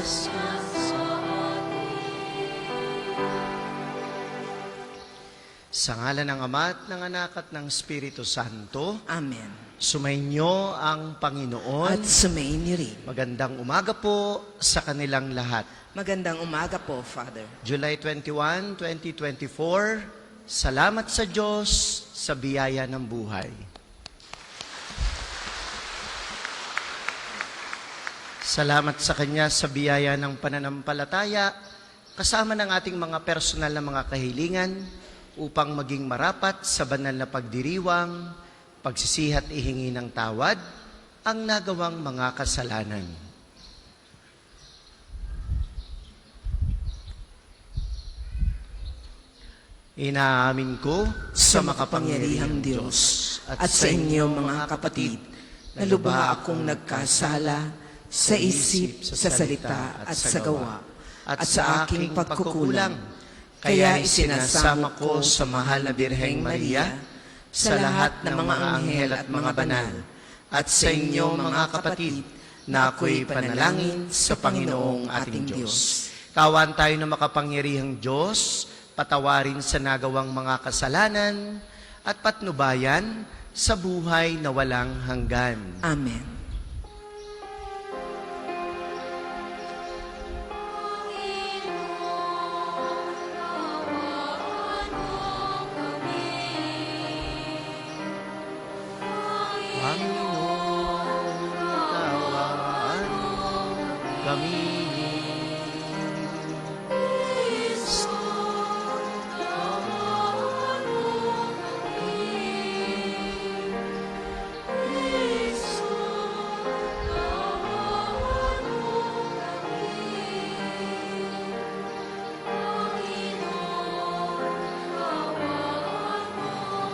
grasya sa Sa ngalan ng Ama at ng Anak at ng Espiritu Santo, Amen. sumainyo ang Panginoon. At sumainyo rin. Magandang umaga po sa kanilang lahat. Magandang umaga po, Father. July 21, 2024, salamat sa Diyos sa biyaya ng buhay. Salamat sa Kanya sa biyaya ng pananampalataya, kasama ng ating mga personal na mga kahilingan, upang maging marapat sa banal na pagdiriwang, pagsisihat ihingi ng tawad, ang nagawang mga kasalanan. Inaamin ko Sa makapangyarihang Diyos at sa inyo mga kapatid, na lubha akong nagkasala sa isip, sa salita at sa gawa, at sa aking pagkukulang. Kaya isinasama ko sa mahal na Birheng Maria, sa lahat ng mga anghel at mga banal, at sa inyo mga kapatid, na ako'y panalangin sa Panginoong ating Diyos. Kawan tayo ng makapangyarihang Diyos, patawarin sa nagawang mga kasalanan, at patnubayan sa buhay na walang hanggan. Amen. Panginoon, kaawaan mo kami. Kristo, kaawaan mo kami. Kristo, kaawaan mo kami. Panginoon, kaawaan mo kami.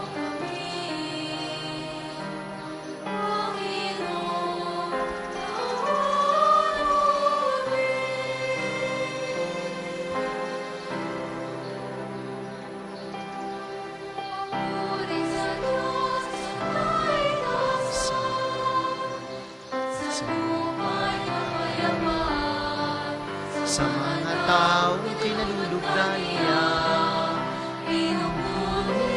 Sa mga taong kinalulugda niya, Pinupuri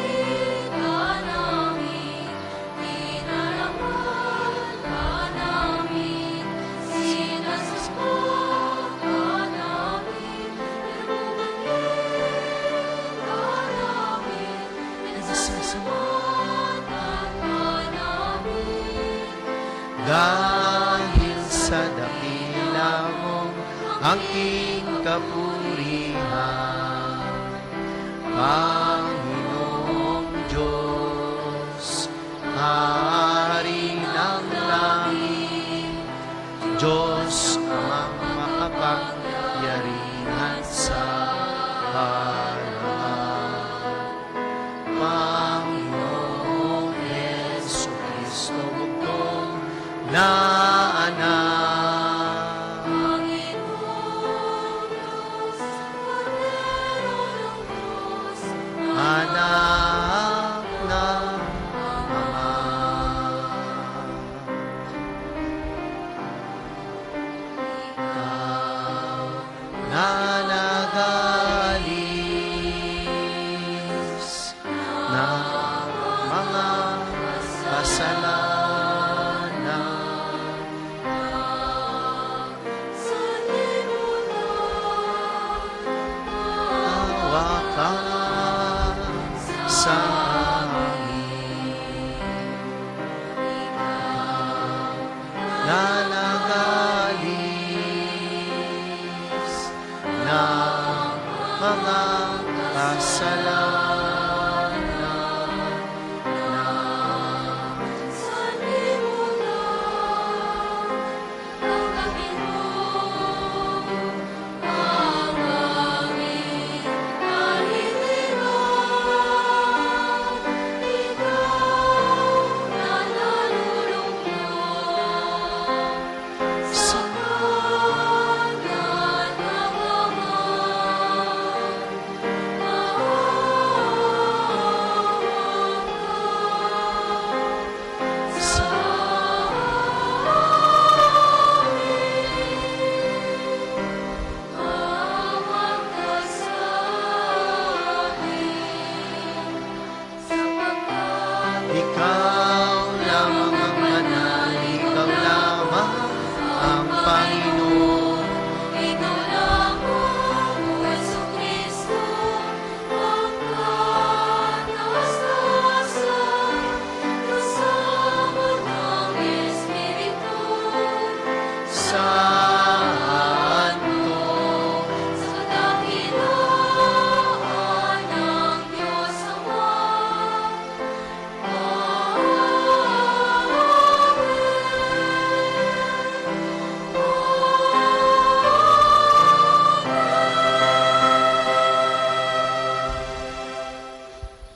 ka namin, pinaramal ka namin, sinasamba ka namin, pinupuri ka namin, pinasasambatan ka namin. dahil sa dakila mong aking kapurihan, Panginoong Diyos, Hari ng langit, Diyos amang makapangyarihan sa halahan. Panginoong Yesu Cristo, bugtong na anak, anak ng Ama. Ikaw na nag-aalis ng mga kasalanan, awa ka sa amin. Ikaw na nag-aalis ng mga kasalanan, Sa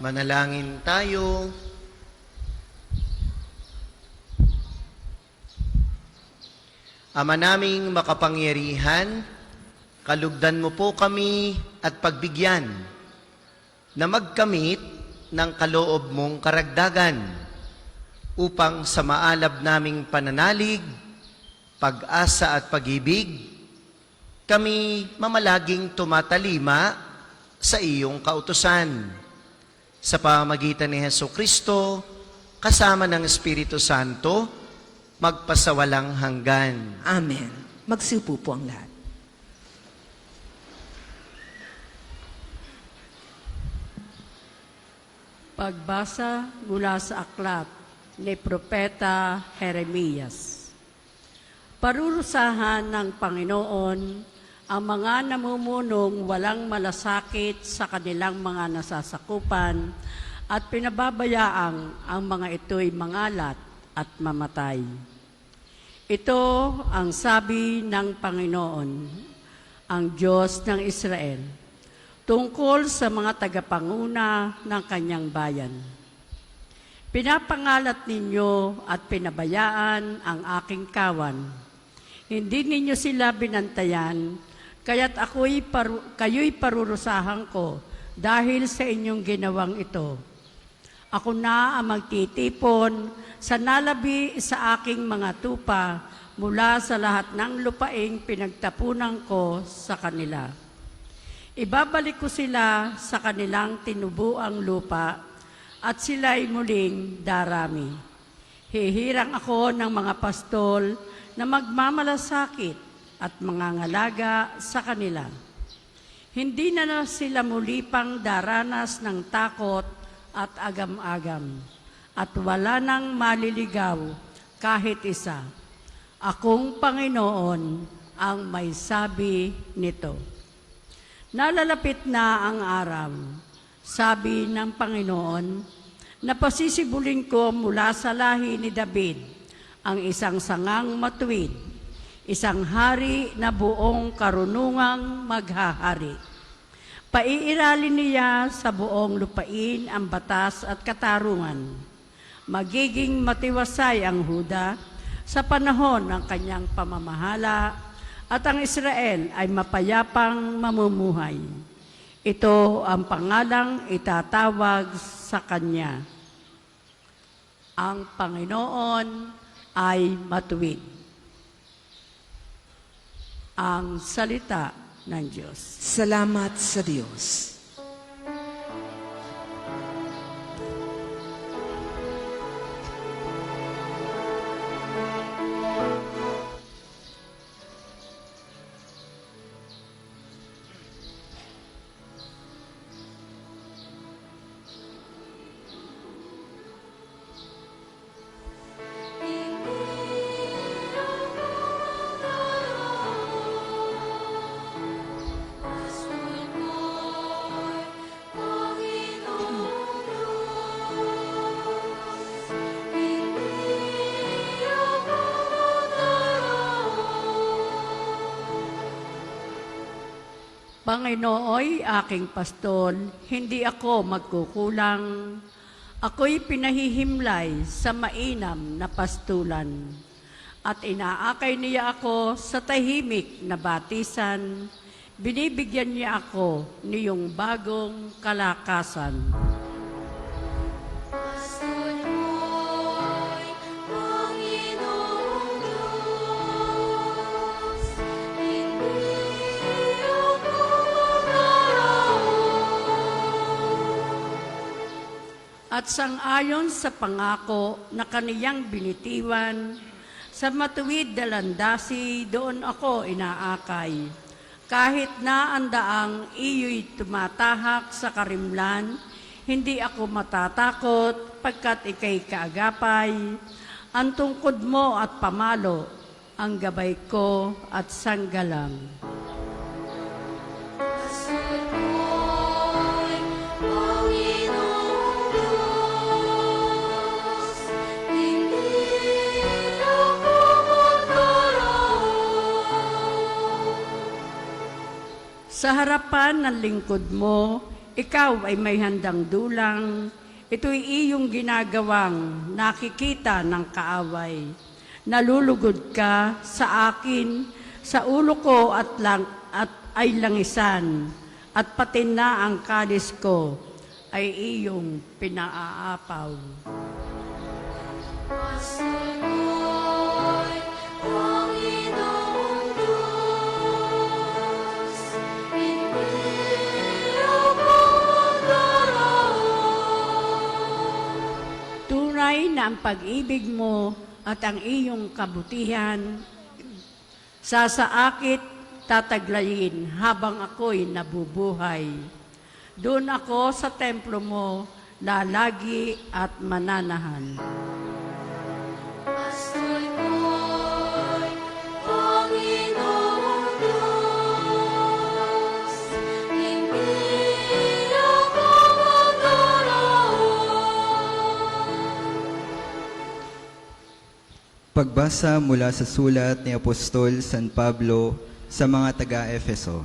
Manalangin tayo. Ama naming makapangyarihan, kalugdan mo po kami at pagbigyan na magkamit ng kaloob mong karagdagan upang sa maalab naming pananalig, pag-asa at pag-ibig, kami mamalaging tumatalima sa iyong kautusan. Sa pamamagitan ni Hesukristo, kasama ng Espiritu Santo, magpasawalang hanggan. Amen. Magsiupo po ang lahat. Pagbasa mula sa aklat ni Propeta Jeremias. Parurusahan ng Panginoon ang mga namumunong walang malasakit sa kanilang mga nasasakupan at pinababayaang ang mga ito'y mangalat at mamatay. Ito ang sabi ng Panginoon, ang Diyos ng Israel, tungkol sa mga tagapanguna ng kanyang bayan. Pinapangalat ninyo at pinabayaan ang aking kawan. Hindi ninyo sila binantayan, kaya't kayo'y parurusahan ko dahil sa inyong ginawang ito. Ako na ang magtitipon sa nalabi sa aking mga tupa mula sa lahat ng lupaing pinagtapunan ko sa kanila. Ibabalik ko sila sa kanilang tinubuang lupa at sila'y muling darami. Hihirang ako ng mga pastol na magmamalasakit at mangangalaga sa kanila. Hindi na sila muli pang daranas ng takot at agam-agam, at wala nang maliligaw kahit isa. Akong Panginoon ang may sabi nito. Nalalapit na ang araw, sabi ng Panginoon, na pasisibulin ko mula sa lahi ni David ang isang sangang matuwid, isang hari na buong karunungang maghahari. Paiiralin niya sa buong lupain ang batas at katarungan. Magiging matiwasay ang Huda sa panahon ng kanyang pamamahala at ang Israel ay mapayapang mamumuhay. Ito ang pangalang itatawag sa kanya. Ang Panginoon ay matuwid. Ang salita ng Diyos. Salamat sa Diyos. Panginooy aking pastol, hindi ako magkukulang. Ako'y pinahihimlay sa mainam na pastulan. At inaakay niya ako sa tahimik na batisan. Binibigyan niya ako niyong bagong kalakasan. Pastol mo'y Panginoong Diyos, hindi ako magdaraos. At sang-ayon sa pangako na kaniyang binitiwan, sa matuwid na landasi doon ako inaakay. Kahit na ang daang iyo'y tumatahak sa karimlan, hindi ako matatakot pagkat ika'y kaagapay. Ang tungkod mo at pamalo, ang gabay ko at sanggalang. Pastol mo'y Panginoong Diyos, hindi ako magdaraos. Sa harapan ng lingkod mo, Ikaw ay may handang dulang, ito'y iyong ginagawang nakikita ng kaaway. Nalulugod ka sa akin, sa ulo ko at ay langisan, at pati na ang kalis ko ay iyong pinaaapaw. Pasunoy, Panginoong Diyos, hindi ako magdaraan. Tunay na ang pag-ibig mo at ang iyong kabutihan, sasaakit tataglayin habang ako'y nabubuhay. Doon ako sa templo mo, lalagi at mananahan. Pastoy ko'y Panginoong Diyos, hindi ako magdaraan. Pagbasa mula sa sulat ni Apostol San Pablo sa mga taga-Efeso.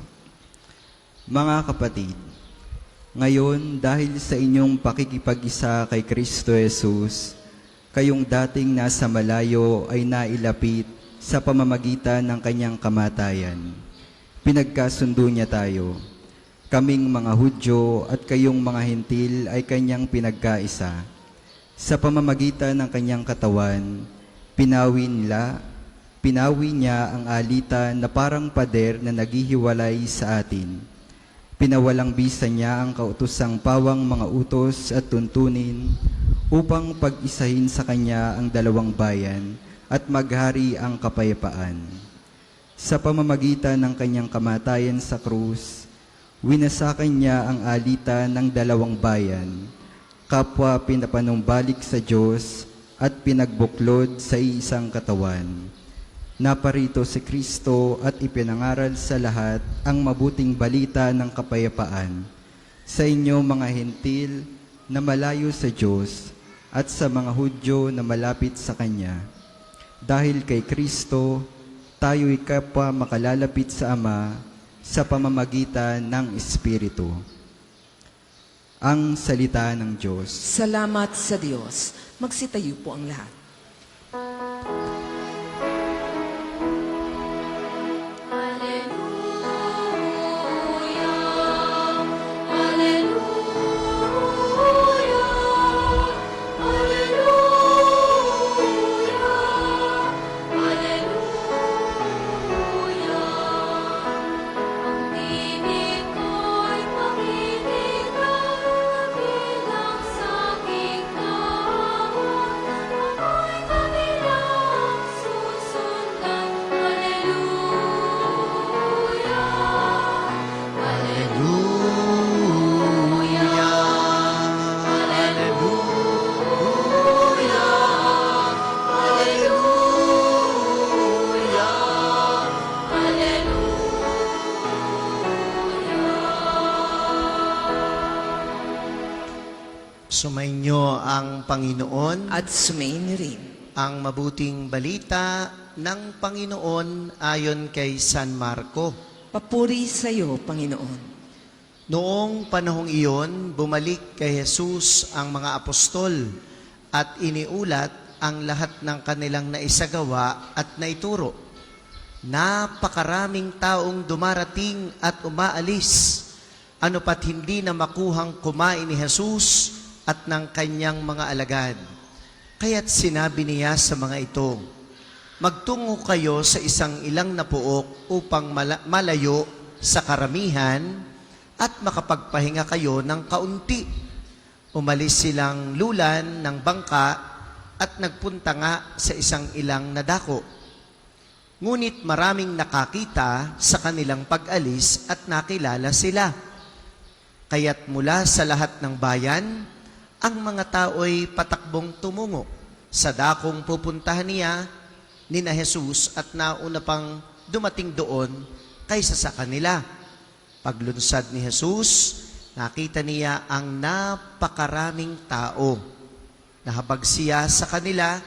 Mga kapatid, ngayon dahil sa inyong pakikipag-isa kay Kristo Jesus, kayong dating nasa malayo ay nailapit sa pamamagitan ng kanyang kamatayan. Pinagkasundo niya tayo. Kaming mga Hudyo at kayong mga Hentil ay kanyang pinagkaisa. Sa pamamagitan ng kanyang katawan, pinawi niya ang alitan na parang pader na naghihiwalay sa atin. Pinawalang bisa niya ang kautosang pawang mga utos at tuntunin upang pag-isahin sa kanya ang dalawang bayan at maghari ang kapayapaan. Sa pamamagitan ng kanyang kamatayan sa krus, winasakan niya ang alitan ng dalawang bayan, kapwa pinapanumbalik sa Diyos at pinagbuklod sa isang katawan. Naparito si Kristo at ipinangaral sa lahat ang mabuting balita ng kapayapaan sa inyo mga Hentil na malayo sa Diyos at sa mga Hudyo na malapit sa Kanya. Dahil kay Kristo, tayo'y kapwa makalalapit sa Ama sa pamamagitan ng Espiritu. Ang salita ng Diyos. Salamat sa Diyos. Magsitayo po ang lahat. Hallelujah, hallelujah, hallelujah, hallelujah. Ang tinig ko'y makinig na bilang sa aking tawag. Ako'y kanilang susundan. Hallelujah, hallelujah, Sumainyo ang Panginoon. At sumayin rin. Ang mabuting balita ng Panginoon ayon kay San Marco. Papuri sa iyo, Panginoon. Noong panahong iyon, bumalik kay Jesus ang mga apostol at iniulat ang lahat ng kanilang naisagawa at naituro. Napakaraming taong dumarating at umaalis, ano pat hindi na makuhang kumain ni Jesus at ng kanyang mga alagad. Kaya't sinabi niya sa mga ito, magtungo kayo sa isang ilang na puok upang malayo sa karamihan at makapagpahinga kayo ng kaunti. Umalis silang lulan ng bangka at nagpunta nga sa isang ilang na dako. Ngunit maraming nakakita sa kanilang pag-alis at nakilala sila. Kaya't mula sa lahat ng bayan, ang mga tao'y patakbong tumungo sa dakong pupuntahan niya ni na Jesus at nauna pang dumating doon kaysa sa kanila. Paglunsad ni Jesus, nakita niya ang napakaraming tao. Nahabag siya sa kanila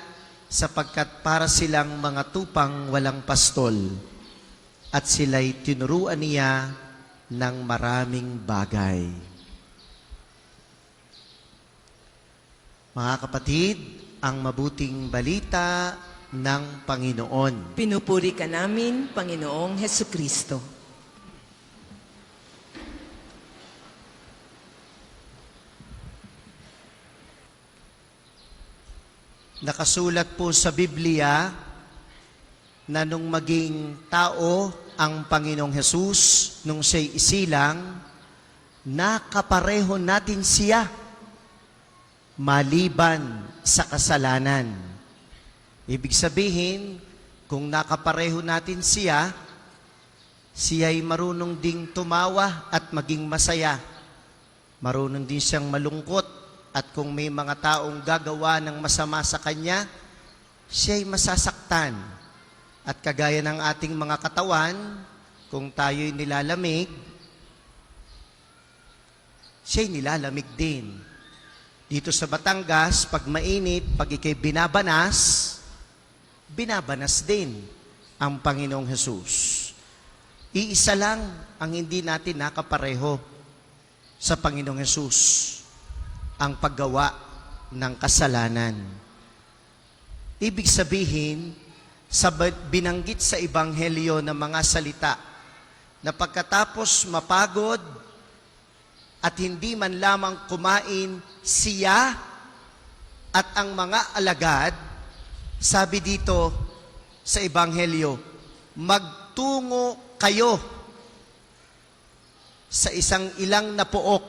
sapagkat para silang mga tupang walang pastol at sila'y tinuruan niya ng maraming bagay. Mga kapatid, ang mabuting balita ng Panginoon. Pinupuri ka namin, Panginoong Heso Kristo. Nakasulat po sa Biblia na nung maging tao ang Panginoong Hesus, nung siya'y isilang, nakapareho natin siya maliban sa kasalanan. Ibig sabihin, kung nakapareho natin siya, siya'y marunong ding tumawa at maging masaya. Marunong din siyang malungkot. At kung may mga taong gagawa ng masama sa kanya, siya'y masasaktan. At kagaya ng ating mga katawan, kung tayo'y nilalamig, siya'y nilalamig din. Dito sa Batangas, pag mainit, pag ikay binabanas din ang Panginoong Hesus. Iisa lang ang hindi natin nakapareho sa Panginoong Hesus, ang paggawa ng kasalanan. Ibig sabihin, binanggit sa Ebanghelyo ng mga salita na pagkatapos mapagod at hindi man lamang kumain siya at ang mga alagad, sabi dito sa Ebanghelyo, magtungo kayo sa isang ilang na pook.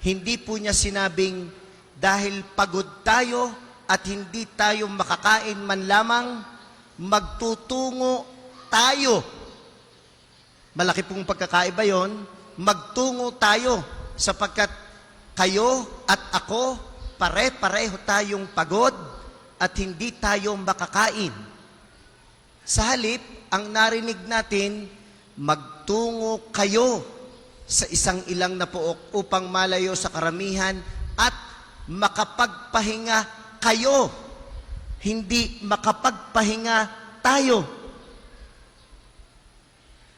Hindi po niya sinabing dahil pagod tayo at hindi tayo makakain man lamang, magtutungo tayo. Malaki pong pagkakaiba yon. Magtungo tayo sapagkat kayo at ako, pare-pareho tayong pagod at hindi tayo makakain. Sa halip, ang narinig natin, magtungo kayo sa isang ilang na pook upang malayo sa karamihan at makapagpahinga kayo. Hindi makapagpahinga tayo.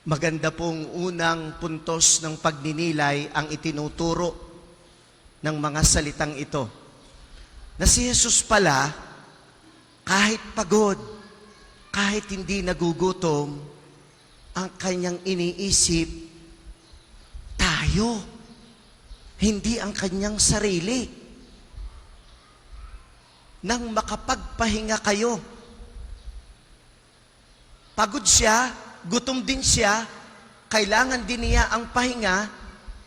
Maganda pong unang puntos ng pagninilay ang itinuturo ng mga salitang ito. Na si Jesus pala, kahit pagod, kahit hindi nagugutom, ang kanyang iniisip, tayo, hindi ang kanyang sarili. Nang makapagpahinga kayo. Pagod siya, gutom din siya, kailangan din niya ang pahinga,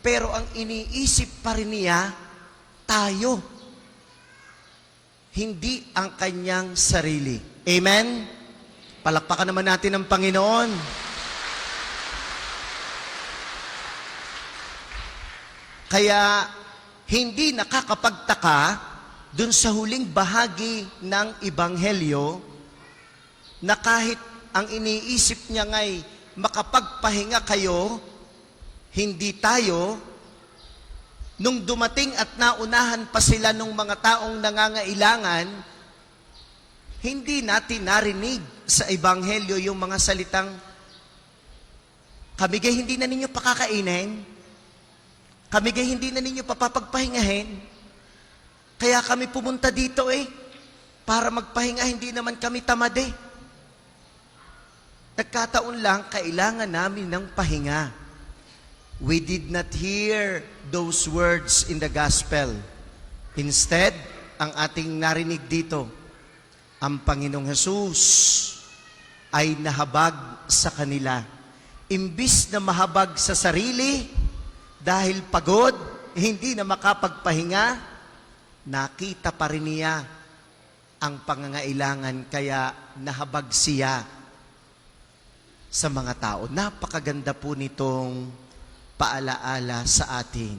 pero ang iniisip pa rin niya, tayo. Hindi ang kanyang sarili. Amen? Palakpakan naman natin ang Panginoon. Kaya hindi nakakapagtaka dun sa huling bahagi ng Ebanghelyo na kahit ang iniisip niya nga'y makapagpahinga kayo, hindi tayo, nung dumating at naunahan pa sila nung mga taong nangangailangan, hindi natin narinig sa Ebanghelyo yung mga salitang, kami gay hindi na ninyo pakakainin, kami gay hindi na ninyo papapagpahingahin. Kaya kami pumunta dito para magpahinga, hindi naman kami tamad Nagkataon lang, kailangan namin ng pahinga. We did not hear those words in the gospel. Instead, ang ating narinig dito, ang Panginoong Hesus ay nahabag sa kanila. Imbis na mahabag sa sarili, dahil pagod, hindi na makapagpahinga, nakita pa rin niya ang pangangailangan, kaya nahabag siya sa mga tao. Napakaganda po nitong paalaala sa atin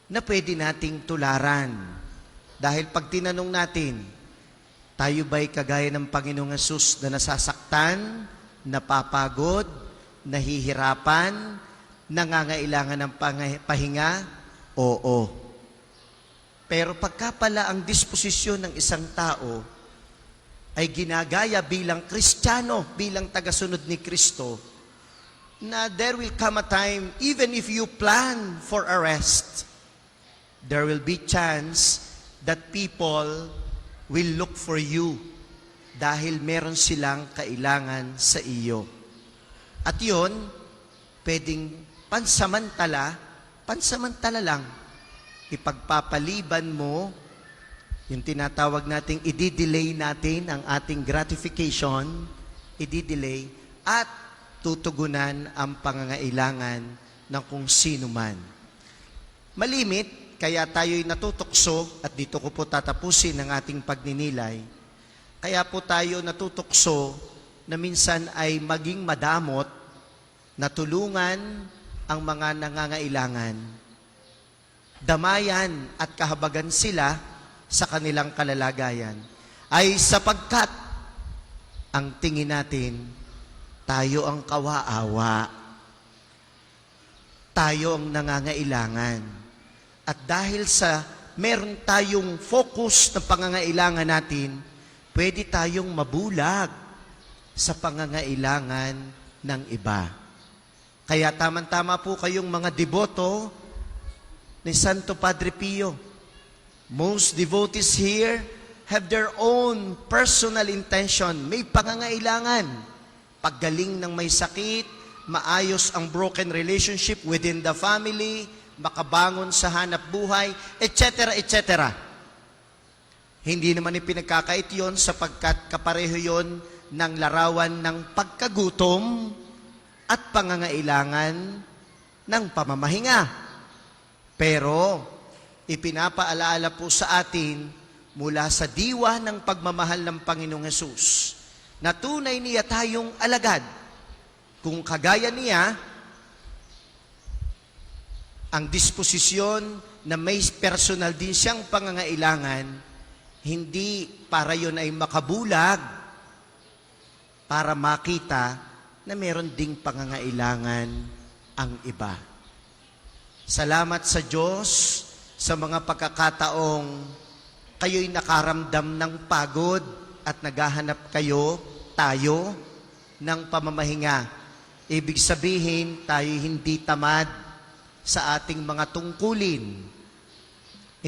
na pwede nating tularan. Dahil pag tinanong natin, tayo ba'y kagaya ng Panginoong Hesus na nasasaktan, napapagod, nahihirapan, nangangailangan ng pahinga? Oo. Pero pagka pala ang disposisyon ng isang tao ay ginagaya bilang Kristiyano, bilang tagasunod ni Kristo, na there will come a time, even if you plan for a rest, there will be chance that people will look for you dahil meron silang kailangan sa iyo. At yun, pwedeng pansamantala lang. Ipagpapaliban mo, yung tinatawag nating i-delay natin ang ating gratification, i-delay, at tutugunan ang pangangailangan ng kung sino man. Malimit, kaya tayo'y natutukso, at dito ko po tatapusin ang ating pagninilay, kaya po tayo natutukso na minsan ay maging madamot na tulungan ang mga nangangailangan. Damayan at kahabagan sila sa kanilang kalalagayan ay sapagkat ang tingin natin, tayo ang kawaawa. Tayo ang nangangailangan. At dahil sa meron tayong focus ng pangangailangan natin, pwede tayong mabulag sa pangangailangan ng iba. Kaya tama-tama po kayong mga deboto ni Santo Padre Pio. Most devotees here have their own personal intention. May pangangailangan. Paggaling ng may sakit, maayos ang broken relationship within the family, makabangon sa hanap buhay, etc., etc. Hindi naman ipinagkakait yon sapagkat kapareho yon ng larawan ng pagkagutom at pangangailangan ng pamamahinga. Pero, ipinapaalaala po sa atin mula sa diwa ng pagmamahal ng Panginoong Hesus na tunay niya tayong alagad. Kung kagaya niya, ang disposisyon na may personal din siyang pangangailangan, hindi para yon ay makabulag, para makita na meron ding pangangailangan ang iba. Salamat sa Diyos sa mga pagkakataong kayo'y nakaramdam ng pagod at naghahanap tayo ng pamamahinga. Ibig sabihin, tayo hindi tamad sa ating mga tungkulin.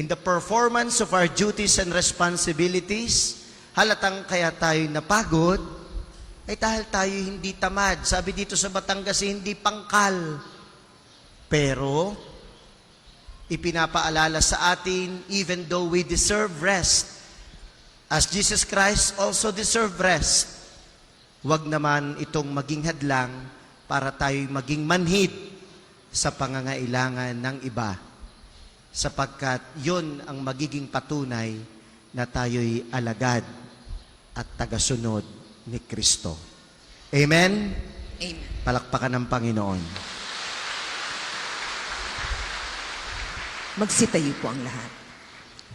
In the performance of our duties and responsibilities, halatang kaya tayo napagod, ay dahil tayo hindi tamad. Sabi dito sa Batangas, hindi pangkal. Pero, ipinapaalala sa atin, even though we deserve rest, as Jesus Christ also deserve rest, huwag naman itong maging hadlang para tayo'y maging manhid sa pangangailangan ng iba, sapagkat yun ang magiging patunay na tayo'y alagad at tagasunod ni Kristo. Amen? Amen. Palakpakan ng Panginoon. Magsitayo po ang lahat.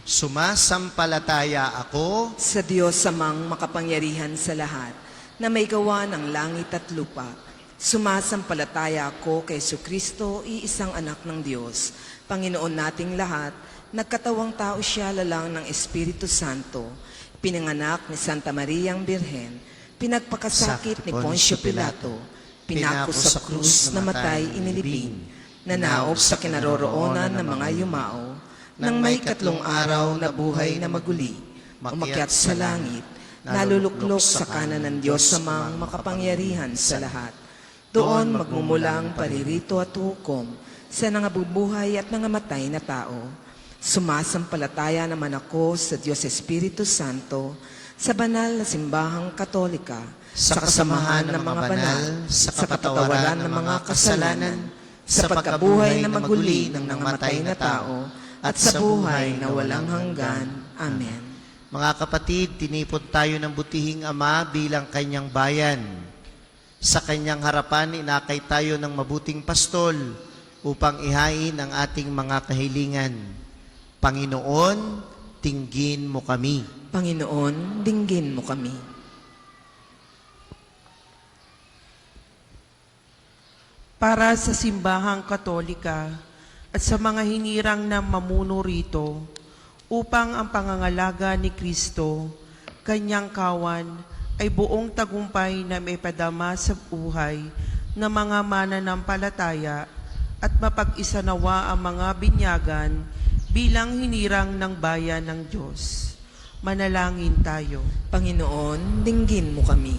Sumasampalataya ako Sa Diyos samang makapangyarihan sa lahat, na may gawa ng langit at lupa, sumasampalataya ako kay Jesucristo, iisang anak ng Diyos, Panginoon nating lahat, nagkatawang tao siya lalang ng Espiritu Santo, pinanganak ni Santa Mariang Birhen, pinagpakasakit ni Poncio Pilato, pinako sa krus, namatay, inilibing, nanaog sa kinaroroonan ng mga yumao, nang may katlong araw na buhay na maguli, umakyat sa langit, naluluklok sa kanan ng Diyos samang makapangyarihan sa lahat. Doon magmumulang paririto at hukom sa nangabubuhay at nangamatay na tao. Sumasampalataya naman ako sa Diyos Espiritu Santo, sa banal na simbahang katolika, sa kasamahan ng mga banal, sa kapatawaran ng mga kasalanan, sa pagkabuhay na maguli ng nangamatay na tao, at sa buhay na walang hanggan. Amen. Mga kapatid, tinipon tayo ng butihing Ama bilang kanyang bayan. Sa kanyang harapan, inakay tayo ng mabuting pastol upang ihain ang ating mga kahilingan. Panginoon, tinggin mo kami. Panginoon, dinggin mo kami. Para sa simbahang katolika at sa mga hinirang na mamuno rito, upang ang pangangalaga ni Kristo, kanyang kawan, ay buong tagumpay na maipadama sa buhay ng mga mananampalataya at mapag-isa nawa ang mga binyagan bilang hinirang ng bayan ng Diyos. Manalangin tayo. Panginoon, dinggin mo kami.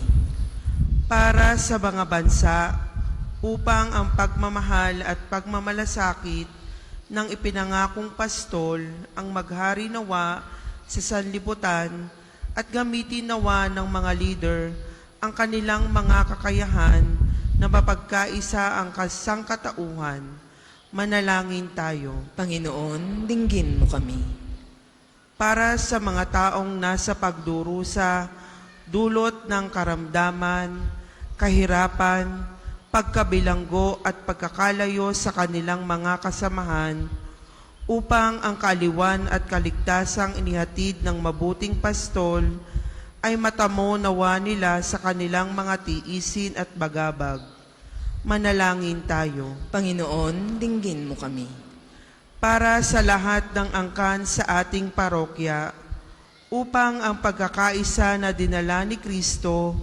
Para sa mga bansa, upang ang pagmamahal at pagmamalasakit ng ipinangakong pastol ang maghari nawa sa sanlibutan at gamitin nawa ng mga leader ang kanilang mga kakayahan na mapagkaisa ang kasangkatauhan. Manalangin tayo. Panginoon, dinggin mo kami. Para sa mga taong nasa pagdurusa, dulot ng karamdaman, kahirapan, pagkabilanggo at pagkakalayo sa kanilang mga kasamahan, upang ang kaaliwan at kaligtasang inihatid ng mabuting pastol ay matamo nawa nila sa kanilang mga tiisin at bagabag. Manalangin tayo. Panginoon, dinggin mo kami. Para sa lahat ng angkan sa ating parokya, upang ang pagkakaisa na dinala ni Kristo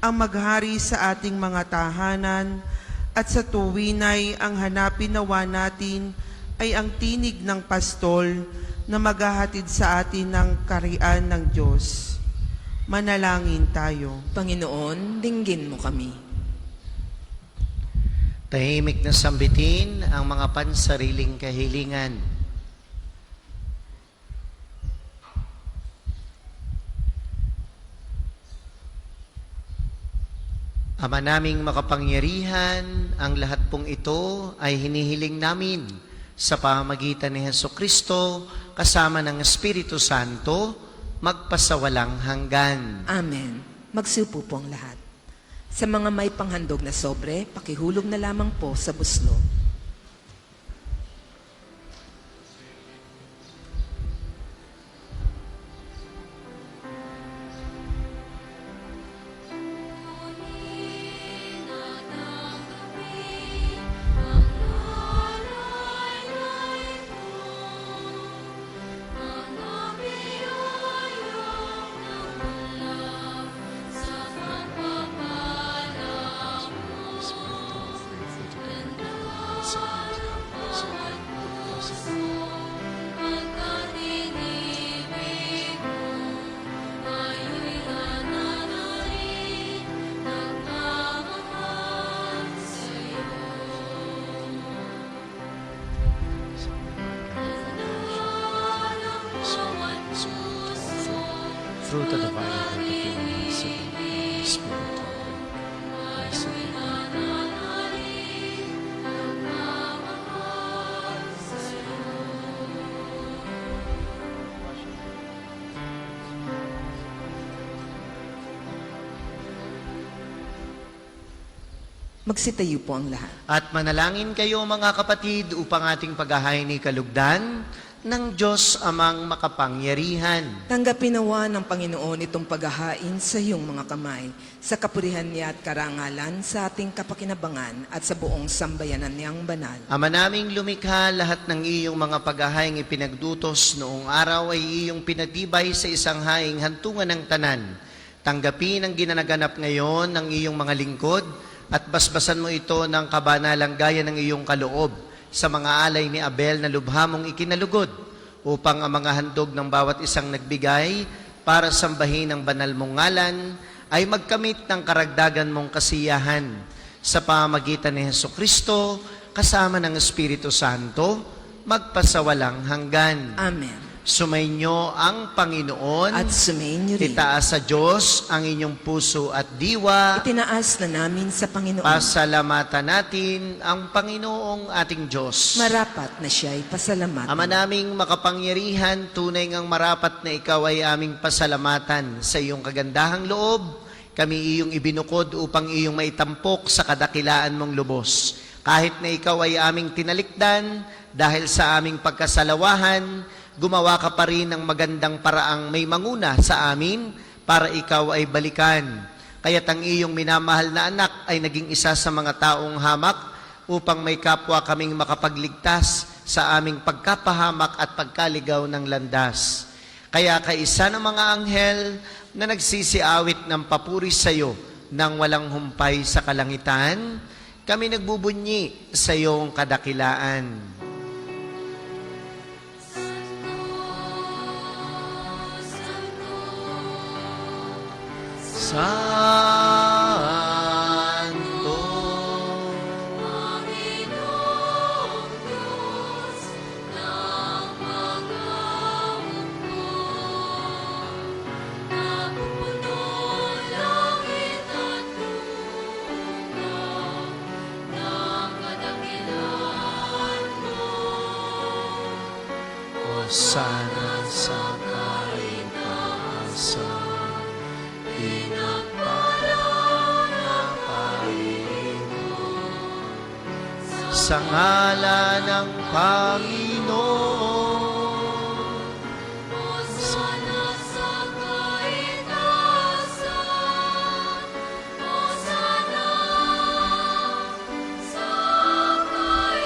ang maghari sa ating mga tahanan at sa tuwinay ang hanapin nawa natin ay ang tinig ng pastol na maghahatid sa atin ng karian ng Diyos. Manalangin tayo. Panginoon, dinggin mo kami. Tahimik na sambitin ang mga pansariling kahilingan. Ama naming makapangyarihan, ang lahat pong ito ay hinihiling namin sa pamamagitan ni Hesukristo kasama ng Espiritu Santo magpasawalang hanggan. Amen. Magsupo po ang lahat. Sa mga may panghandog na sobre, pakihulog na lamang po sa buslo. Fruit of the vine of the humanness of the Spirit of God. Blessed be God. Magsitayo po ang lahat. At manalangin kayo mga kapatid upang ating paghahain ni kalugdan ng Diyos amang makapangyarihan. Tanggapin nawa ng Panginoon itong paghahain sa iyong mga kamay, sa kapurihan niya at karangalan, sa ating kapakinabangan at sa buong sambayanan niyang banal. Ama naming lumikha, lahat ng iyong mga paghahaing ipinagdutos noong araw ay iyong pinatibay sa isang haing hantungan ng tanan. Tanggapin ang ginanaganap ngayon ng iyong mga lingkod at basbasan mo ito ng kabanalang gaya ng iyong kaloob sa mga alay ni Abel na lubhamong ikinalugod upang ang mga handog ng bawat isang nagbigay para sambahin ang banal mong ngalan ay magkamit ng karagdagan mong kasiyahan sa pamamagitan ni Hesukristo kasama ng Espiritu Santo magpasawalang hanggan. Amen. Sumainyo ang Panginoon At sumainyo rin. itaas sa Diyos ang inyong puso at diwa. Itinaas na namin sa Panginoon. Pasalamatan natin ang Panginoong ating Diyos. Marapat na siya'y pasalamatan. Ama naming makapangyarihan, tunay ngang marapat na ikaw ay aming pasalamatan sa iyong kagandahang loob. Kami iyong ibinukod upang iyong maitampok sa kadakilaan mong lubos. Kahit na ikaw ay aming tinalikdan, dahil sa aming pagkasalawahan, gumawa ka pa rin ng magandang paraang may manguna sa amin para ikaw ay balikan. Kaya't ang iyong minamahal na anak ay naging isa sa mga taong hamak upang may kapwa kaming makapagligtas sa aming pagkapahamak at pagkaligaw ng landas. Kaya kaisa ng mga anghel na nagsisiawit ng papuri sa iyo nang walang humpay sa kalangitan, kami nagbubunyi sa iyong kadakilaan. Santo. Panginoong Diyos ng mga mundo, napupuno langit at lupa ng kadakilaan mo. Hosana sa kaitaasan, pinagpala na Panginoon. Sa ngalan ng Panginoon, Hosana sa kaitaasan, Hosana sa kaitaasan.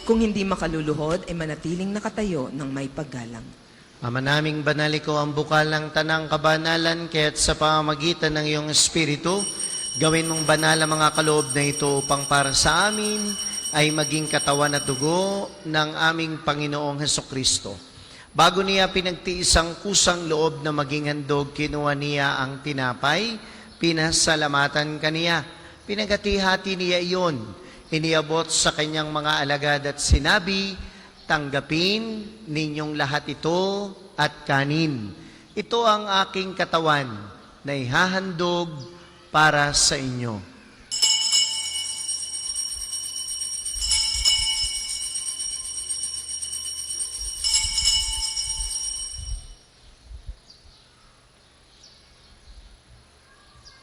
Kung hindi makaluluhod, ay manatiling nakatayo ng may paggalang. Ama naming banal, ikaw ang bukal ng tanang kabanalan, kaya't sa pamamagitan ng iyong Espiritu, gawin mong banal ang mga kaloob na ito upang para sa amin ay maging katawan at dugo ng aming Panginoong Hesukristo. Bago niya pinagtiis ang kusang loob na maging handog, kinuha niya ang tinapay, pinasalamatan kaniya, pinagati-hati niya iyon, iniabot sa kanyang mga alagad at sinabi, tanggapin ninyong lahat ito at kanin. Ito ang aking katawan na ihahandog para sa inyo.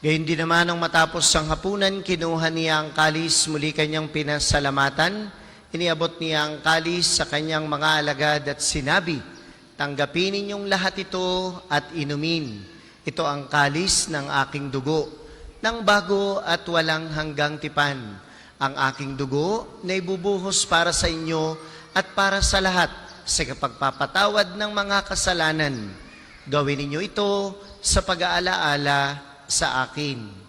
Gayun din naman nang matapos ang hapunan, kinuha niya ang kalis, muli kanyang pinasalamatan. Iniabot niya ang kalis sa kanyang mga alagad at sinabi, tanggapin ninyong lahat ito at inumin. Ito ang kalis ng aking dugo, ng bago at walang hanggang tipan. Ang aking dugo na ibubuhos para sa inyo at para sa lahat sa kapagpapatawad ng mga kasalanan. Gawin ninyo ito sa pag-aalaala sa akin.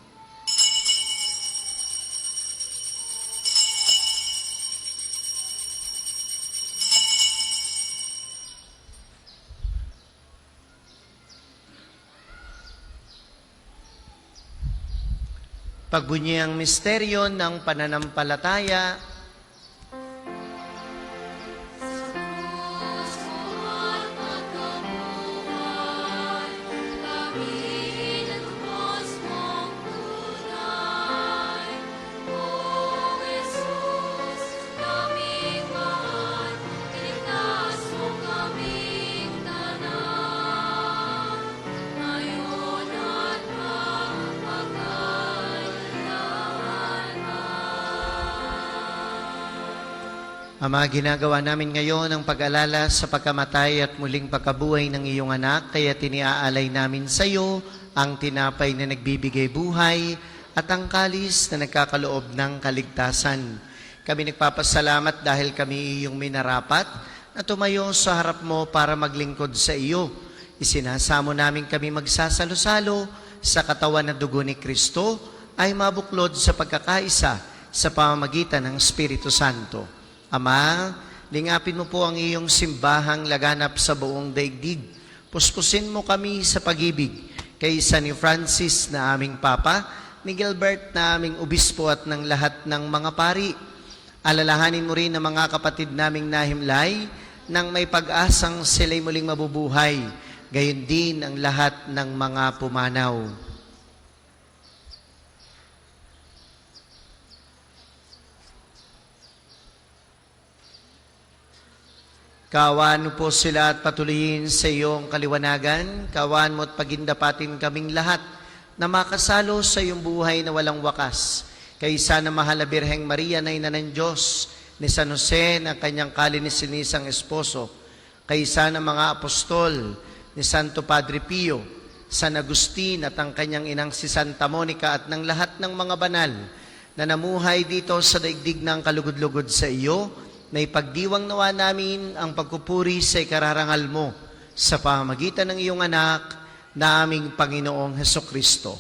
Pagbunyang misteryo ng pananampalataya, At magkabuhay, kami nagtubos mong tunay. O Jesus, kaming mahal, iligtas mo kaming tanan. Ngayon at Ama, ginagawa namin ngayon ang pag-alala sa pagkamatay at muling pagkabuhay ng iyong anak, kaya tiniaalay namin sa iyo ang tinapay na nagbibigay buhay at ang kalis na nagkakaloob ng kaligtasan. Kami nagpapasalamat dahil kami iyong minarapat na tumayo sa harap mo para maglingkod sa iyo. Isinasamo namin kami magsasalo-salo sa katawan at dugo ni Kristo ay mabuklod sa pagkakaisa sa pamamagitan ng Espiritu Santo. Ama, lingapin mo po ang iyong simbahang laganap sa buong daigdig. Puspusin mo kami sa pag-ibig kay San Francis na aming Papa, ni Gilbert na aming Obispo at ng lahat ng mga pari. Alalahanin mo rin ang mga kapatid naming nahimlay nang may pag-asang sila'y muling mabubuhay. Gayon din ang lahat ng mga pumanaw. Kawan mo po sila at patuloyin sa iyong kaliwanagan. Kawan mo at pagindapatin kaming lahat na makasalo sa iyong buhay na walang wakas. Kaysa na mahal na Birheng Maria na ina ng Diyos, ni San Jose na kanyang kalininisang esposo, kaysa na mga apostol, ni Santo Padre Pio, San Agustin at ang kanyang inang si Santa Monica at ng lahat ng mga banal na namuhay dito sa daigdig ng kalugod-lugod sa iyo, na ipagdiwang nawa namin ang pagpupuri sa ikararangal mo sa pamamagitan ng iyong anak na aming Panginoong Hesukristo.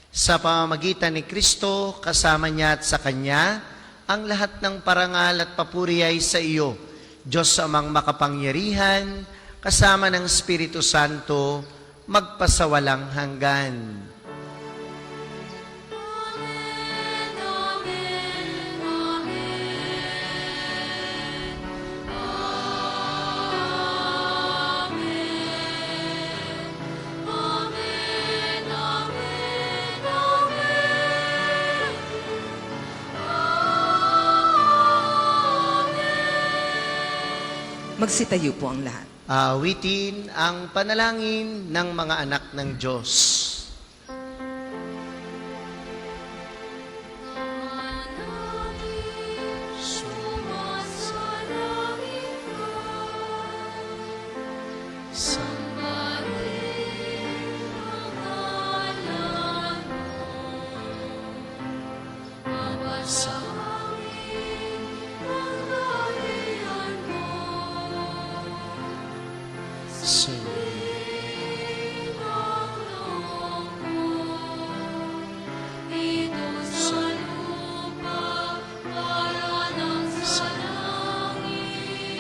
Sa pamamagitan ni Kristo, kasama niya at sa Kanya, ang lahat ng parangal at papuri ay sa iyo, Diyos amang makapangyarihan, kasama ng Espiritu Santo, magpasawalang hanggan. Amen, amen, amen. Amen. Amen, amen, amen. Magsitayo po ang lahat. Awitin ang panalangin ng mga anak ng Diyos. Sumasalangit ka, sambahin ang ngalan mo. Mabasawin ang kaharian mo. Sundin ang loob mo. Dito sa lupa para nang sa langit.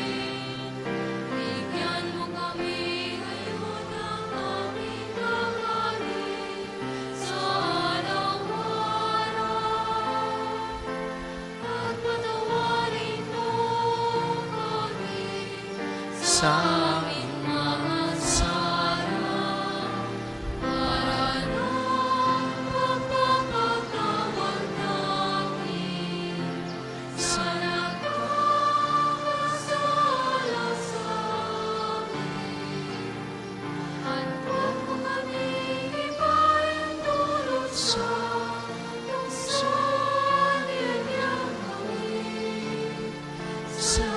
Bigyan mo kami ngayon ng aming kakanin sa araw-araw. At patawarin mo kami sa aming mga sala. Para nang pagpapatawad namin sa nagkakasala sa amin. At huwag mo kami ipahintulot sa kung saan niyang gawin sa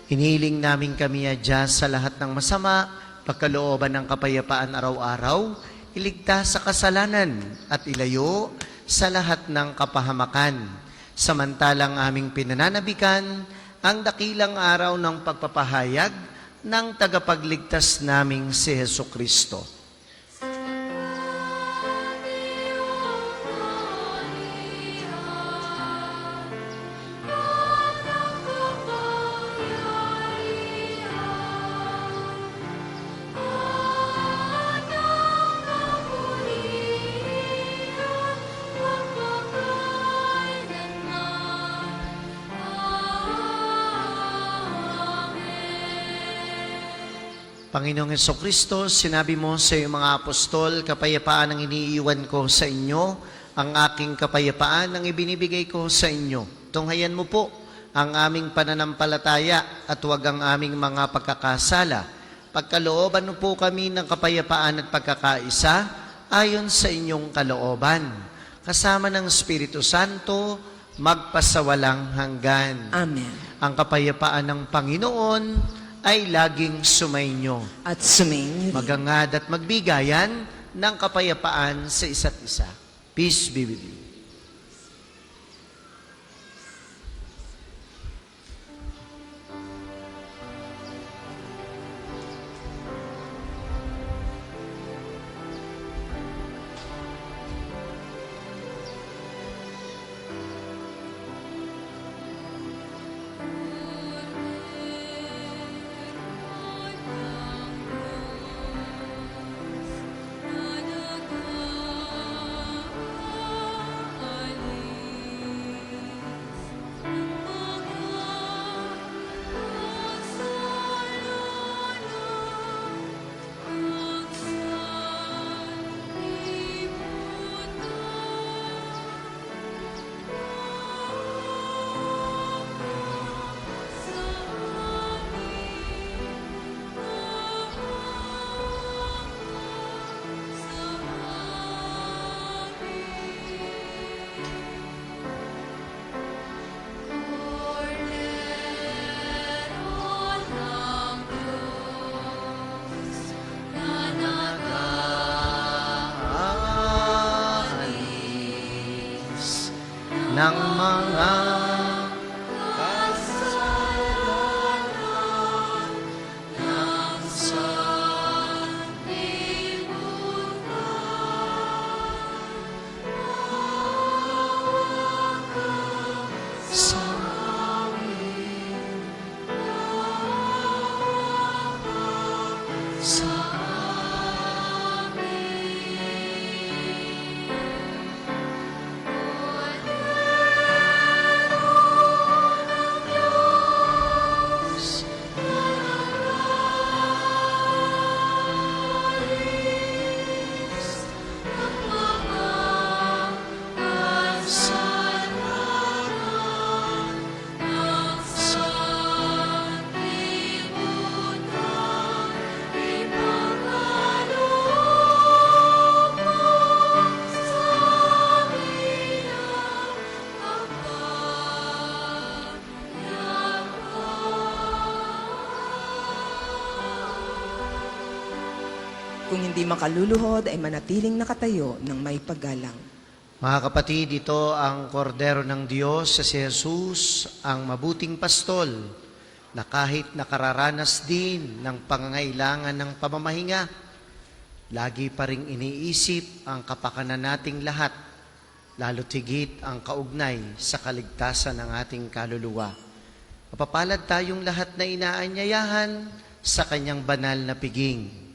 Hinihiling namin kami adya sa lahat ng masama, pagkalooban ng kapayapaan araw-araw, iligtas sa kasalanan at ilayo sa lahat ng kapahamakan. Samantalang aming pinananabikan ang dakilang araw ng pagpapahayag ng tagapagligtas naming si Hesus Kristo. Panginoong Hesukristo, sinabi mo sa iyong mga apostol, kapayapaan ang iniiwan ko sa inyo, ang aking kapayapaan ang ibinibigay ko sa inyo. Tunghayan mo po ang aming pananampalataya at huwag ang aming mga pagkakasala. Pagkalooban mo po kami ng kapayapaan at pagkakaisa ayon sa inyong kalooban. Kasama ng Espiritu Santo, magpasawalang hanggan. Amen. Ang kapayapaan ng Panginoon ay laging sumainyo. At sumainyo rin. Magangad at magbigayan ng kapayapaan sa isa't isa. Peace be with you. ng mga Sa Kung hindi makaluluhod ay manatiling nakatayo ng may paggalang. Mga kapatid, ito ang kordero ng Diyos sa si Jesus, ang mabuting pastol, na kahit nakararanas din ng pangangailangan ng pamamahinga, lagi pa ring iniisip ang kapakanan nating lahat, lalo tigit ang kaugnay sa kaligtasan ng ating kaluluwa. Mapapalad tayong lahat na inaanyayahan sa kanyang banal na piging.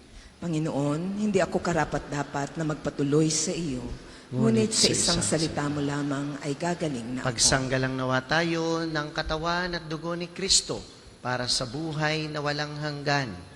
Panginoon, hindi ako karapat-dapat na magpatuloy sa iyo. Ngunit sa isang salita mo lamang ay gagaling na ako. Pagsanggalang nawa tayo ng katawan at dugo ni Kristo para sa buhay na walang hanggan.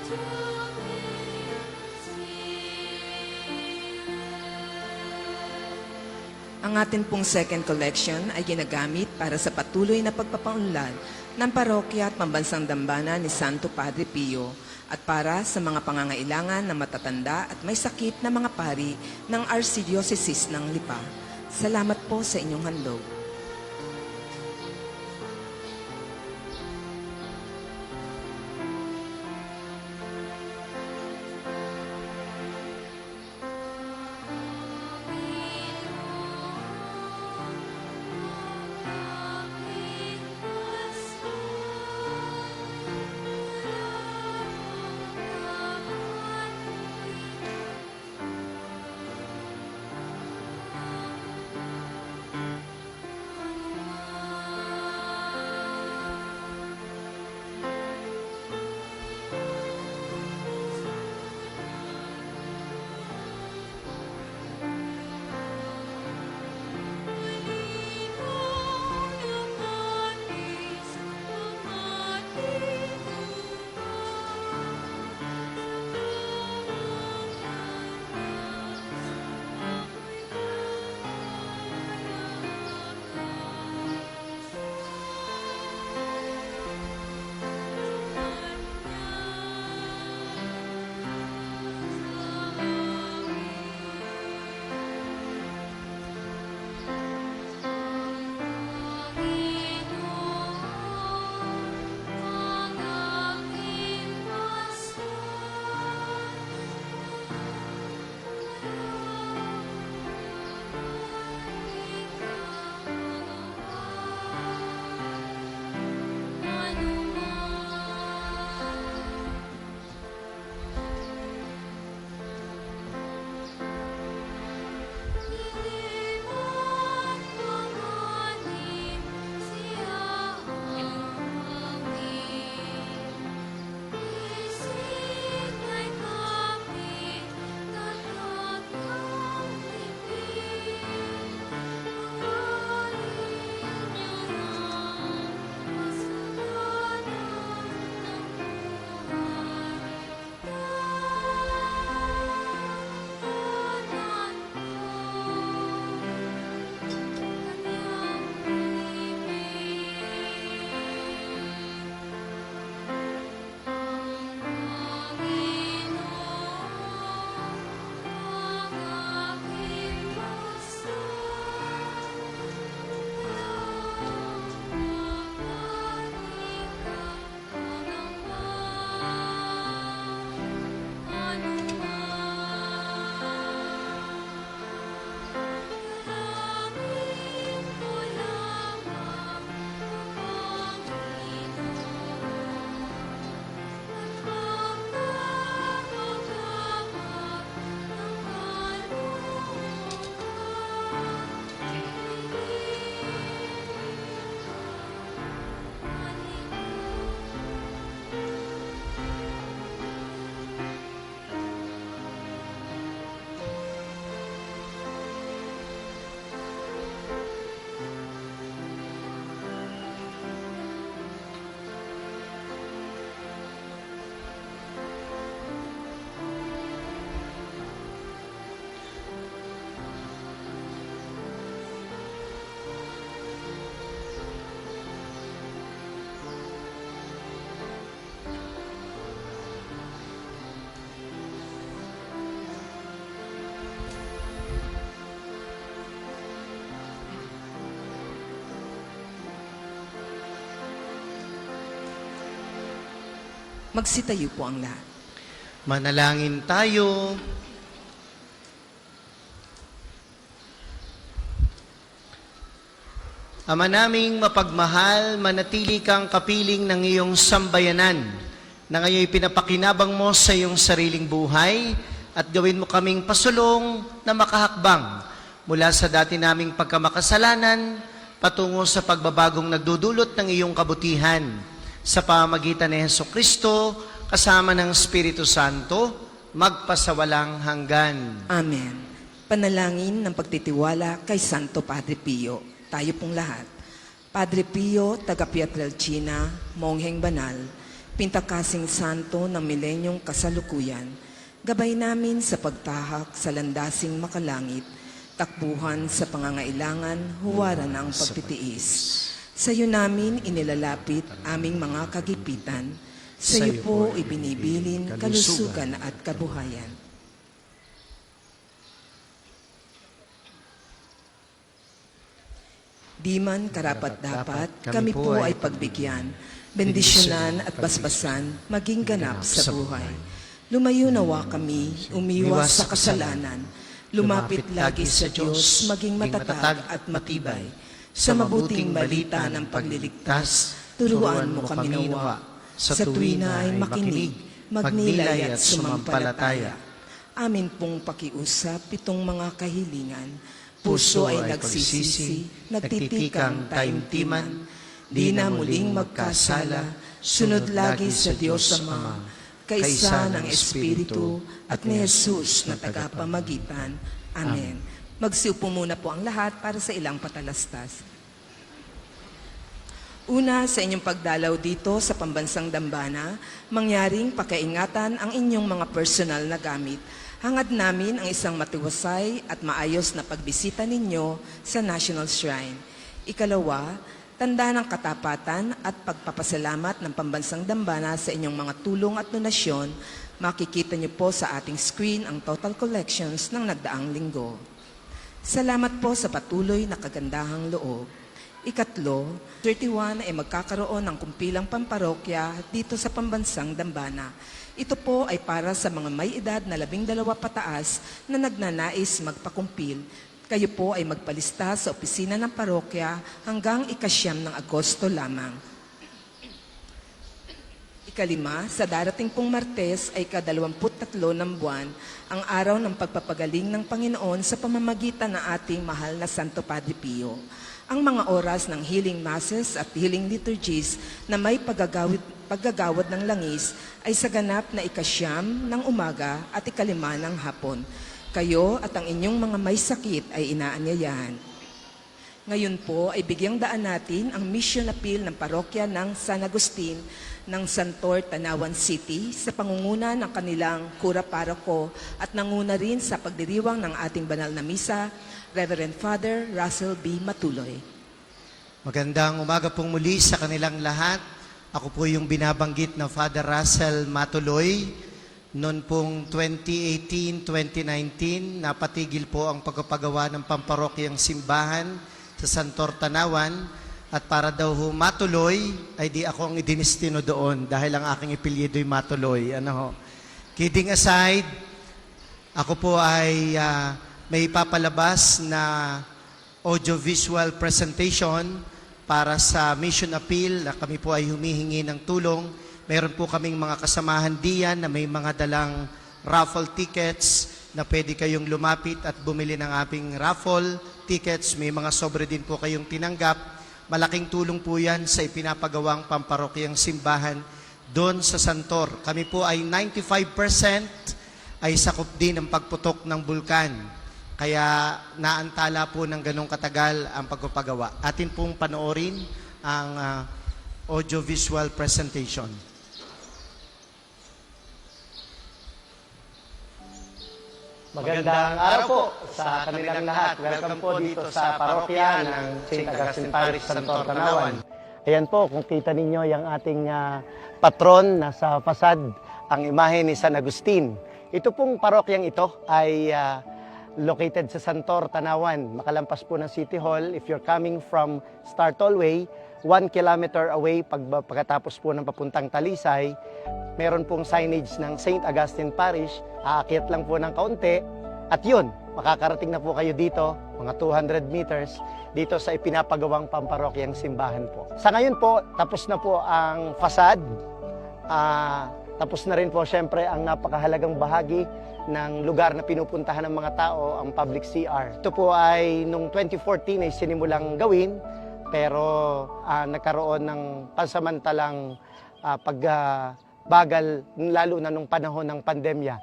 Ang atin pong second collection ay ginagamit para sa patuloy na pagpapaunlad ng parokya at pambansang dambana ni Santo Padre Pio at para sa mga pangangailangan ng matatanda at may sakit na mga pari ng Archdiocese ng Lipa. Salamat po sa inyong handog. Magsitayo po ang lahat. Manalangin tayo. Ama naming mapagmahal, manatili kang kapiling ng iyong sambayanan na ngayon pinapakinabang mo sa iyong sariling buhay at gawin mo kaming pasulong na makahakbang mula sa dati naming pagkamakasalanan patungo sa pagbabagong nagdudulot ng iyong kabutihan sa pamamagitan ni Hesukristo kasama ng Espiritu Santo magpasawalang hanggan. Amen. Panalangin ng pagtitiwala kay Santo Padre Pio. Tayo pong lahat. Padre Pio, taga Pietrelcina, Mongheng Banal, pintakasing santo ng milenyong kasalukuyan, gabay namin sa pagtahak sa landasing makalangit, takbuhan sa pangangailangan, huwaran ng pagtitiis. Sa iyo namin inilalapit aming mga kagipitan, sa iyo po ibinibilin kalusugan at kabuhayan. Di man karapat-dapat, kami po ay pagbigyan, bendisyonan at basbasan, maging ganap sa buhay. Lumayo nawa kami, umiwas sa kasalanan, lumapit lagi sa Diyos, maging matatag at matibay. Sa mabuting balita ng pagliligtas, turuan mo kami nawa. Sa tuwina ay makinig, magnilay at sumampalataya. Amin pong pakiusap itong mga kahilingan. Puso ay nagsisisi, nagtitikang taimtiman, di na muling magkasala, sunod lagi sa Diyos Ama, kaisa ng Espiritu at ni Jesus na tagapamagitan. Amen. Magsiupo muna po ang lahat para sa ilang patalastas. Una, sa inyong pagdalaw dito sa Pambansang Dambana, mangyaring pakaingatan ang inyong mga personal na gamit. Hangad namin ang isang matiwasay at maayos na pagbisita ninyo sa National Shrine. Ikalawa, tanda ng katapatan at pagpapasalamat ng Pambansang Dambana sa inyong mga tulong at donasyon, makikita niyo po sa ating screen ang total collections ng nagdaang linggo. Salamat po sa patuloy na kagandahang loob. Ikatlo, 31 ay magkakaroon ng kumpilang pamparokya dito sa Pambansang Dambana. Ito po ay para sa mga may edad na 12 pataas na nagnanais magpakumpil. Kayo po ay magpalista sa opisina ng parokya hanggang 9 ng Agosto lamang. Ikalima, sa darating pong Martes ay ka-23 ng buwan, ang araw ng pagpapagaling ng Panginoon sa pamamagitan ng ating mahal na Santo Padre Pio. Ang mga oras ng healing masses at healing liturgies na may paggagawad ng langis ay sa ganap na 9 ng umaga at 5 ng hapon. Kayo at ang inyong mga may sakit ay inaanyayahan. Ngayon po ay bigyang daan natin ang mission appeal ng parokya ng San Agustin ng Santor, Tanawan City sa pangunguna ng kanilang kura paroko at nanguna rin sa pagdiriwang ng ating banal na misa, Reverend Father Russell B. Matuloy. Magandang umaga pong muli sa kanilang lahat. Ako po yung binabanggit na Father Russell Matuloy. Noon pong 2018-2019, napatigil po ang pagpapagawa ng pamparokyang simbahan sa Santor, Tanawan. At para daw matuloy, ay di ako ang idinistino doon dahil ang aking apelyido'y Matuloy. Kidding aside, ako po ay may ipapalabas na audiovisual presentation para sa mission appeal na kami po ay humihingi ng tulong. Meron po kaming mga kasamahan diyan na may mga dalang raffle tickets na pwede kayong lumapit at bumili ng aming raffle tickets. May mga sobre din po kayong tinanggap. Malaking tulong po yan sa ipinapagawang pamparokyang simbahan doon sa Santor. Kami po ay 95% ay sakop din ng pagputok ng bulkan. Kaya naantala po ng ganong katagal ang pagpapagawa. Atin pong panoorin ang audiovisual presentation. Magandang araw po sa kanilang lahat. Welcome po dito sa parokya ng St. Augustine Parish, Santor, Tanawan. Ayan po, kung kita ninyo yung ating patron na sa fasad, ang imahe ni San Agustin. Ito pong parokyang ito ay located sa Santor, Tanawan. Makalampas po ng City Hall. If you're coming from Star Tollway, 1 kilometer away pagkatapos po ng papuntang Talisay, meron pong signage ng St. Augustine Parish. Aakyat lang po ng kaunti. At yun, makakarating na po kayo dito, mga 200 meters, dito sa ipinapagawang pamparokyang simbahan po. Sa ngayon po, tapos na po ang fasad. Tapos na rin po syempre ang napakahalagang bahagi ng lugar na pinupuntahan ng mga tao, ang public CR. Ito po ay noong 2014 ay sinimulang gawin, pero nagkaroon ng pansamantalang pagbagal, lalo na nung panahon ng pandemya.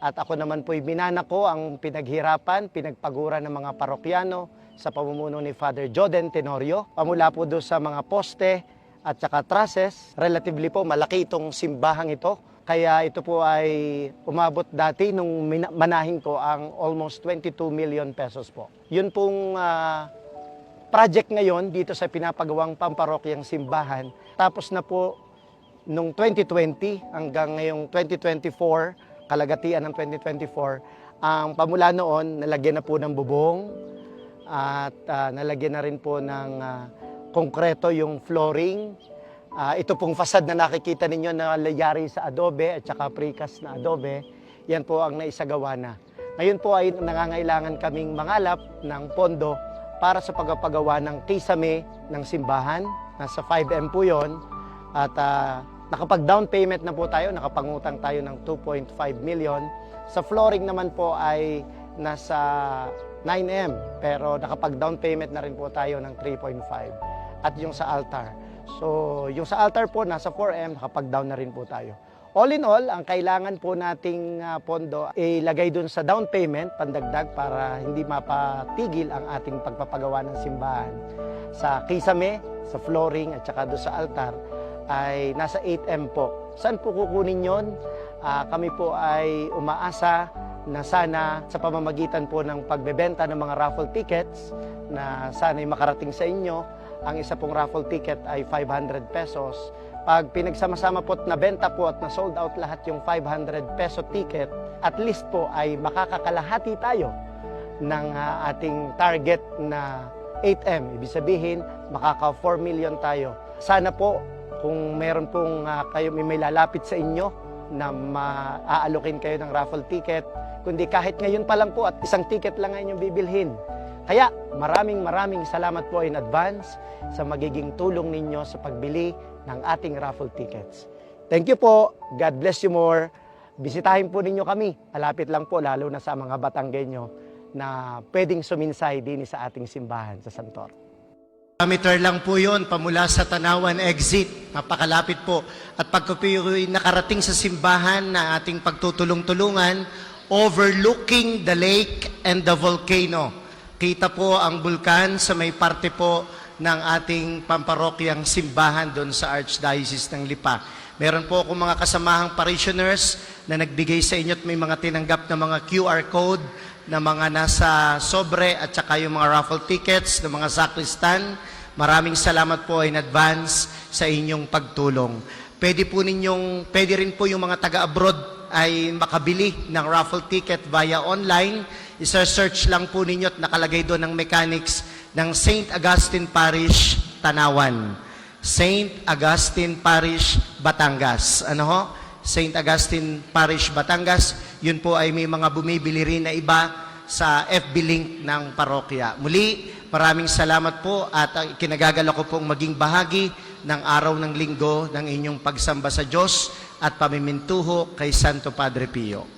At ako naman po'y minana ko ang pinaghirapan, pinagpagura ng mga parokyano sa pamumuno ni Father Joden Tenorio. Pamula po doon sa mga poste, at saka trusses. Relatively po malaki itong simbahang ito. Kaya ito po ay umabot dati nung manahin ko ang almost 22 million pesos po. Yun pong project ngayon dito sa pinapagawang pamparokyang simbahan. Tapos na po nung 2020 hanggang ngayong 2024, kalagatian ng 2024, ang pamula noon nalagyan na po ng bubong at nalagyan na rin po ng konkreto yung flooring. Ito pong fasad na nakikita ninyo na layari sa adobe at saka precast na adobe, yan po ang naisagawa na. Ngayon po ay nangangailangan kaming mangalap ng pondo para sa pagpapagawa ng kisame ng simbahan. Nasa 5M po yun. At nakapag-down payment na po tayo, nakapangutang tayo ng 2.5 million. Sa flooring naman po ay nasa 9M, pero nakapag-down payment na rin po tayo ng 3.5. At yung sa altar. So, yung sa altar po, nasa 4M, nakapag-down na rin po tayo. All in all, ang kailangan po nating pondo ilagay dun sa down payment, pandagdag para hindi mapatigil ang ating pagpapagawa ng simbahan. Sa kisame, sa flooring at saka doon sa altar ay nasa 8M po. Saan po kukunin yon? Kami po ay umaasa na sana sa pamamagitan po ng pagbebenta ng mga raffle tickets na sana'y makarating sa inyo. Ang isa pong raffle ticket ay 500 pesos. Pag pinagsama-sama po at nabenta po at na-sold out lahat yung 500 peso ticket, at least po ay makakakalahati tayo ng ating target na 8M. Ibig sabihin, makaka 4 million tayo. Sana po, kung meron pong kayo may lalapit sa inyo na maaalokin kayo ng raffle ticket, kundi kahit ngayon pa lang po at isang ticket lang ang inyong bibilhin. Kaya maraming salamat po in advance sa magiging tulong ninyo sa pagbili ng ating raffle tickets. Thank you po. God bless you more. Bisitahin po ninyo kami. Malapit lang po, lalo na sa mga Batanggenyo na pwedeng suminsay din sa ating simbahan sa Santor. Kilometer lang po yun, pamula sa Tanawan exit. Napakalapit po. At pag kayo'y nakarating sa simbahan na ating pagtutulong-tulungan, overlooking the lake and the volcano. Kita po ang bulkan sa may parte po ng ating pamparokyang simbahan doon sa Archdiocese ng Lipa. Meron po akong mga kasamahang parishioners na nagbigay sa inyo at may mga tinanggap na mga QR code na mga nasa sobre at saka yung mga raffle tickets ng mga sacristan. Maraming salamat po in advance sa inyong pagtulong. Pwede rin po yung mga taga-abroad ay makabili ng raffle ticket via online. Isa-search lang po ninyo at nakalagay doon ng mechanics ng St. Augustine Parish, Tanawan. St. Augustine Parish, Batangas. Ano ho? St. Augustine Parish, Batangas. Yun po ay may mga bumibili rin na iba sa FB link ng parokya. Muli, maraming salamat po at kinagagala ko pong maging bahagi ng araw ng linggo ng inyong pagsamba sa Diyos at pamimintuho kay Santo Padre Pio.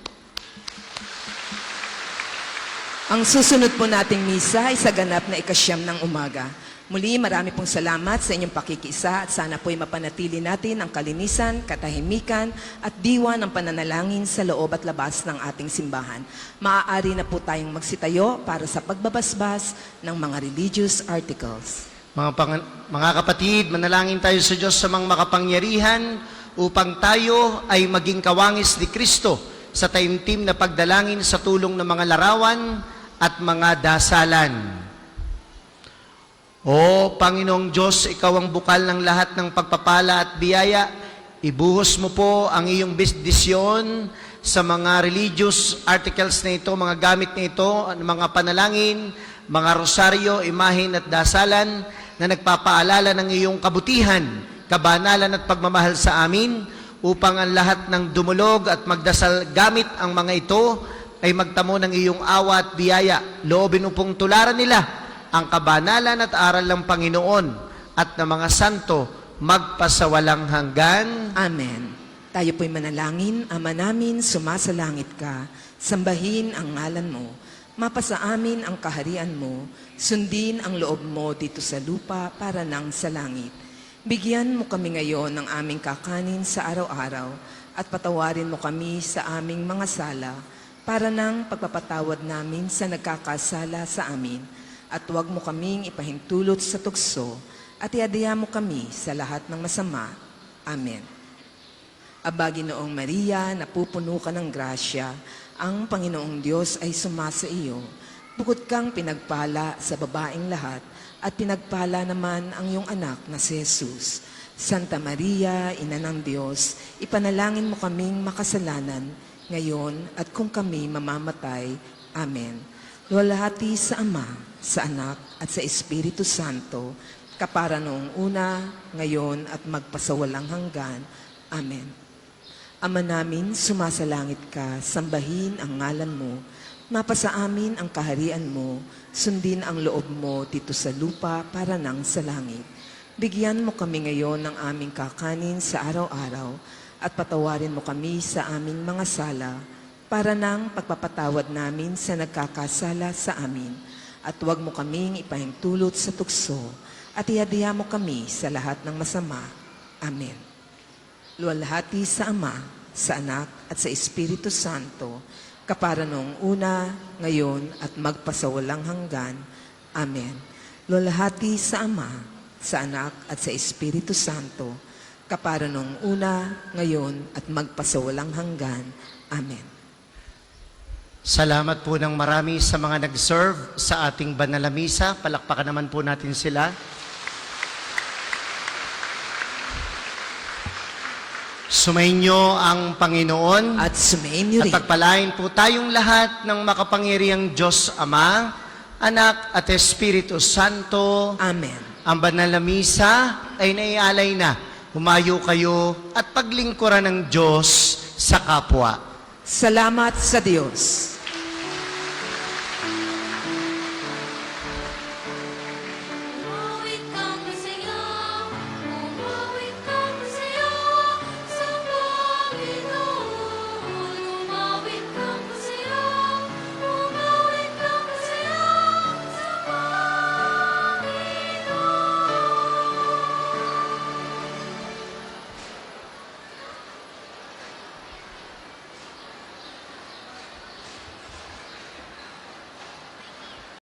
Ang susunod po nating misa ay sa ganap na 9 ng umaga. Muli, marami pong salamat sa inyong pakikiisa at sana po'y mapanatili natin ang kalinisan, katahimikan at diwa ng pananalangin sa loob at labas ng ating simbahan. Maaari na po tayong magsitayo para sa pagbabasbas ng mga religious articles. Mga kapatid, manalangin tayo sa Diyos sa mga makapangyarihan upang tayo ay maging kawangis ni Kristo sa taimtim na pagdalangin sa tulong ng mga larawan at mga dasalan. O Panginoong Diyos, Ikaw ang bukal ng lahat ng pagpapala at biyaya. Ibuhos mo po ang iyong bendisyon sa mga religious articles na ito, mga gamit na ito, mga panalangin, mga rosaryo, imahin at dasalan na nagpapaalala ng iyong kabutihan, kabanalan at pagmamahal sa amin, upang ang lahat ng dumulog at magdasal gamit ang mga ito ay magtamo ng iyong awa at biyaya. Loobin mo pong tularan nila ang kabanalan at aral ng Panginoon at ng mga santo magpasawalang hanggan. Amen. Tayo po'y manalangin. Ama namin, sumasalangit ka. Sambahin ang ngalan mo. Mapasa amin ang kaharian mo. Sundin ang loob mo dito sa lupa para nang sa langit. Bigyan mo kami ngayon ng aming kakanin sa araw-araw at patawarin mo kami sa aming mga sala para nang pagpapatawad namin sa nagkakasala sa amin. At huwag mo kaming ipahintulot sa tukso at iadya mo kami sa lahat ng masama. Amen. Aba, Ginoong Maria, napupuno ka ng grasya, ang Panginoong Diyos ay sumasa iyo. Bukod kang pinagpala sa babaeng lahat, at pinagpala naman ang iyong anak na si Jesus. Santa Maria, Ina ng Diyos, ipanalangin mo kaming makasalanan, ngayon at kung kami mamamatay. Amen. Luwalhati sa Ama, sa Anak, at sa Espiritu Santo, kapara noong una, ngayon, at magpasawalang hanggan. Amen. Ama namin, sumasalangit ka, sambahin ang ngalan mo, mapasa amin ang kaharian mo, sundin ang loob mo dito sa lupa para nang sa langit. Bigyan mo kami ngayon ng aming kakanin sa araw-araw at patawarin mo kami sa aming mga sala para nang pagpapatawad namin sa nagkakasala sa amin. At huwag mo kaming ipahintulot sa tukso at ihadya mo kami sa lahat ng masama. Amen. Luwalhati sa Ama, sa Anak, at sa Espiritu Santo, kapara noong una, ngayon, at magpasawalang hanggan. Amen. Luwalhati sa Ama, sa Anak, at sa Espiritu Santo, kapara noong una, ngayon, at magpasawalang hanggan. Amen. Salamat po ng marami sa mga nag-serve sa ating banal na misa. Palakpakan naman po natin sila. Sumainyo ang Panginoon At sumayin niyo at rin. pagpalain po tayong lahat ng makapangyarihang Diyos Ama, Anak at Espiritu Santo. Amen. Ang banal na misa ay naialay na. Humayo kayo at paglingkuran ng Diyos sa kapwa. Salamat sa Diyos.